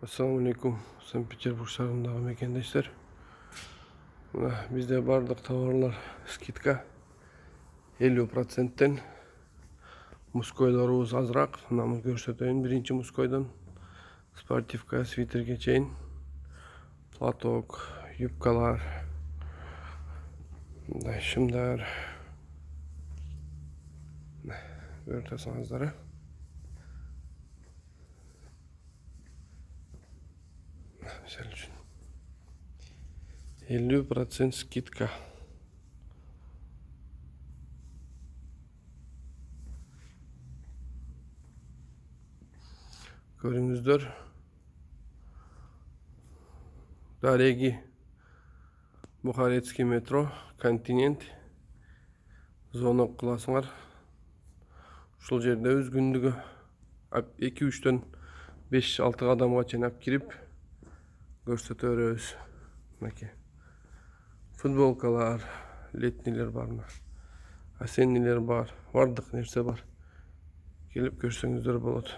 Assalamu alaikum. Санкт-Петербург шаарындағы мекендештер. Бізде бардық тауарлар скидка 50%-тен. Мужскойларыбыз азырақ. Мынаны көрсөтөйүн. Биринчи мужскойдон спортивка, свитерге чейин, платок, юбкалар, мындай шымдар. Көрүп турсаңыздар. Misal üçün 50% skidka. Көрүңүздөр. Дареги Бухарецкий метро, Континент, звонок кыласыңар. Ушул жерде өз күндүгү 2-3төн 5-6 адамга чейин алып кирип көрсөтө беребиз. Мынакей футболкалар, летнилер бар, осеннилер бар, бардык нерсе бар. Келип көрсөңүздөр болот.